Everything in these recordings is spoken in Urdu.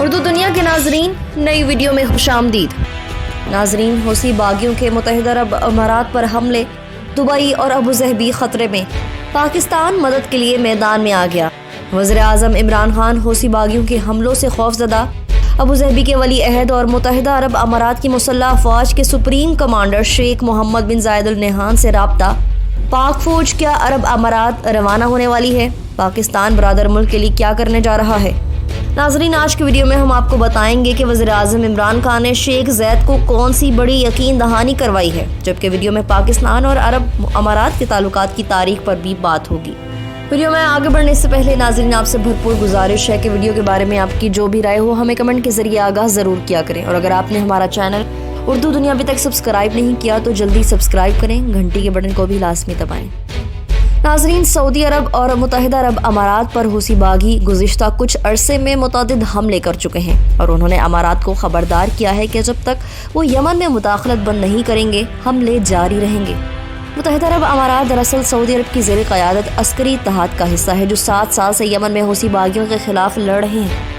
اردو دنیا کے ناظرین، نئی ویڈیو میں خوشامدید۔ ناظرین، حوثی باغیوں کے متحدہ عرب امارات پر حملے، دبئی اور ابوظہبی خطرے میں، پاکستان مدد کے لیے میدان میں آ گیا۔ وزیر اعظم عمران خان حوثی باغیوں کے حملوں سے خوفزدہ، ابوظہبی کے ولی عہد اور متحدہ عرب امارات کی مسلح افواج کے سپریم کمانڈر شیخ محمد بن زاید ال نہیان سے رابطہ۔ پاک فوج کیا عرب امارات روانہ ہونے والی ہے؟ پاکستان برادر ملک کے لیے کیا کرنے جا رہا ہے؟ ناظرین، آج کی ویڈیو میں ہم آپ کو بتائیں گے کہ وزیر اعظم عمران خان نے شیخ زید کو کون سی بڑی یقین دہانی کروائی ہے، جبکہ ویڈیو میں پاکستان اور عرب امارات کے تعلقات کی تاریخ پر بھی بات ہوگی۔ ویڈیو میں آگے بڑھنے سے پہلے ناظرین، آپ سے بھرپور گزارش ہے کہ ویڈیو کے بارے میں آپ کی جو بھی رائے ہو ہمیں کمنٹ کے ذریعے آگاہ ضرور کیا کریں، اور اگر آپ نے ہمارا چینل اردو دنیا ابھی تک سبسکرائب نہیں کیا تو جلدی سبسکرائب کریں، گھنٹی کے بٹن کو بھی لازمی دبائیں۔ ناظرین، سعودی عرب اور متحدہ عرب امارات پر حوثی باغی گزشتہ کچھ عرصے میں متعدد حملے کر چکے ہیں، اور انہوں نے امارات کو خبردار کیا ہے کہ جب تک وہ یمن میں مداخلت بند نہیں کریں گے، حملے جاری رہیں گے۔ متحدہ عرب امارات دراصل سعودی عرب کی زیر قیادت عسکری اتحاد کا حصہ ہے جو 7 سال سے یمن میں حوثی باغیوں کے خلاف لڑ رہے ہیں۔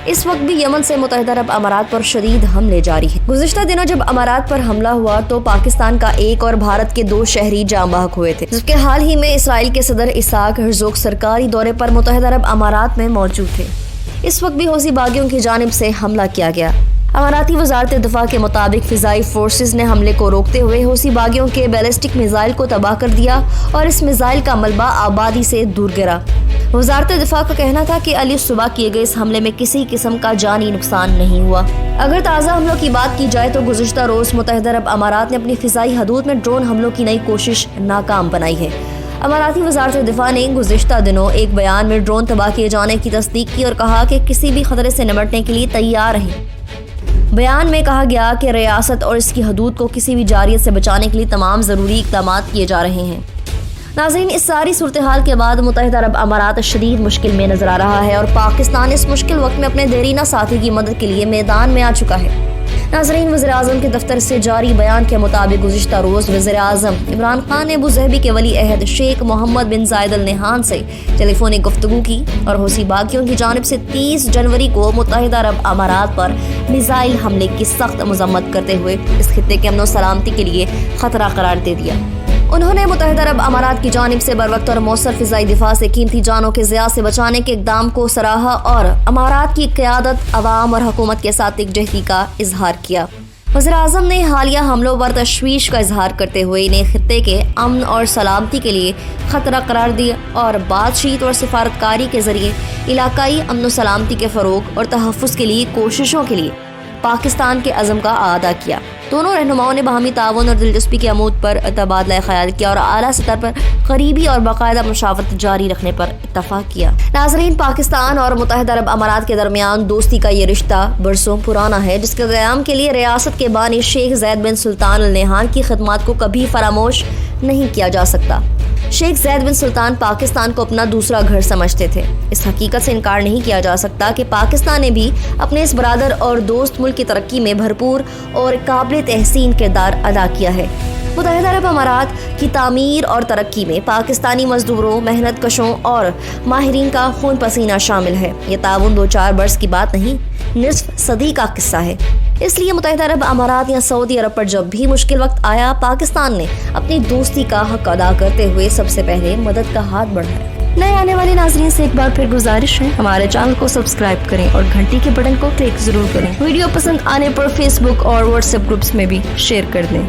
اس وقت بھی یمن سے متحدہ عرب امارات پر شدید حملے جاری ہیں۔ گزشتہ دنوں جب امارات پر حملہ ہوا تو پاکستان کا ایک اور بھارت کے 2 شہری جاں بحق ہوئے تھے، جبکہ حال ہی میں اسرائیل کے صدر اسحاق ہرزوگ سرکاری دورے پر متحدہ عرب امارات میں موجود تھے۔ اس وقت بھی حوثی باغیوں کی جانب سے حملہ کیا گیا۔ اماراتی وزارت دفاع کے مطابق فضائی فورسز نے حملے کو روکتے ہوئے حوثی باغیوں کے بیلسٹک میزائل کو تباہ کر دیا اور اس میزائل کا ملبہ آبادی سے دور گرا۔ وزارت دفاع کا کہنا تھا کہ علی صبح کیے گئے اس حملے میں کسی قسم کا جانی نقصان نہیں ہوا۔ اگر تازہ حملوں کی بات کی جائے تو گزشتہ روز متحدہ عرب امارات نے اپنی فضائی حدود میں ڈرون حملوں کی نئی کوشش ناکام بنائی ہے۔ اماراتی وزارت دفاع نے گزشتہ دنوں ایک بیان میں ڈرون تباہ کیے جانے کی تصدیق کی اور کہا کہ کسی بھی خطرے سے نمٹنے کے لیے تیار ہیں۔ بیان میں کہا گیا کہ ریاست اور اس کی حدود کو کسی بھی جارحیت سے بچانے کے لیے تمام ضروری اقدامات کیے جا رہے ہیں۔ ناظرین، اس ساری صورتحال کے بعد متحدہ عرب امارات شدید مشکل میں نظر آ رہا ہے اور پاکستان اس مشکل وقت میں اپنے دیرینہ ساتھی کی مدد کے لیے میدان میں آ چکا ہے۔ ناظرین، وزیر اعظم کے دفتر سے جاری بیان کے مطابق گزشتہ روز وزیر اعظم عمران خان نے ابوظہبی کے ولی عہد شیخ محمد بن زاید ال نہیان سے ٹیلی فونک گفتگو کی اور حوثی باغیوں کی جانب سے 30 جنوری کو متحدہ عرب امارات پر میزائل حملے کی سخت مذمت کرتے ہوئے اس خطے کے امن و سلامتی کے لیے خطرہ قرار دے دیا۔ انہوں نے متحدہ عرب امارات کی جانب سے بروقت اور مؤثر فضائی دفاع سے قیمتی جانوں کے ضیاع سے بچانے کے اقدام کو سراہا اور امارات کی قیادت، عوام اور حکومت کے ساتھ یکجہتی کا اظہار کیا۔ وزیر اعظم نے حالیہ حملوں پر تشویش کا اظہار کرتے ہوئے انہیں خطے کے امن اور سلامتی کے لیے خطرہ قرار دیا اور بات چیت اور سفارتکاری کے ذریعے علاقائی امن و سلامتی کے فروغ اور تحفظ کے لیے کوششوں کے لیے پاکستان کے عزم کا اعادہ کیا۔ دونوں رہنماؤں نے باہمی تعاون اور دلچسپی کے عمود پر تبادلہ خیال کیا اور اعلیٰ سطح پر قریبی اور باقاعدہ مشاورت جاری رکھنے پر اتفاق کیا۔ ناظرین، پاکستان اور متحدہ عرب امارات کے درمیان دوستی کا یہ رشتہ برسوں پرانا ہے، جس کے قیام کے لیے ریاست کے بانی شیخ زید بن سلطان ال نہیان کی خدمات کو کبھی فراموش نہیں کیا جا سکتا۔ شیخ زید بن سلطان پاکستان کو اپنا دوسرا گھر سمجھتے تھے۔ اس حقیقت سے انکار نہیں کیا جا سکتا کہ پاکستان نے بھی اپنے اس برادر اور دوست ملک کی ترقی میں بھرپور اور قابل تحسین کردار ادا کیا ہے۔ متحدہ عرب امارات کی تعمیر اور ترقی میں پاکستانی مزدوروں، محنت کشوں اور ماہرین کا خون پسینہ شامل ہے۔ یہ تعاون 2-4 برس کی بات نہیں، نصف صدی کا قصہ ہے۔ اس لیے متحدہ عرب امارات یا سعودی عرب پر جب بھی مشکل وقت آیا، پاکستان نے اپنی دوستی کا حق ادا کرتے ہوئے سب سے پہلے مدد کا ہاتھ بڑھایا۔ نئے آنے والے ناظرین سے ایک بار پھر گزارش ہے، ہمارے چینل کو سبسکرائب کریں اور گھنٹی کے بٹن کو کلک ضرور کریں۔ ویڈیو پسند آنے پر فیس بک اور واٹس ایپ گروپس میں بھی شیئر کر دیں۔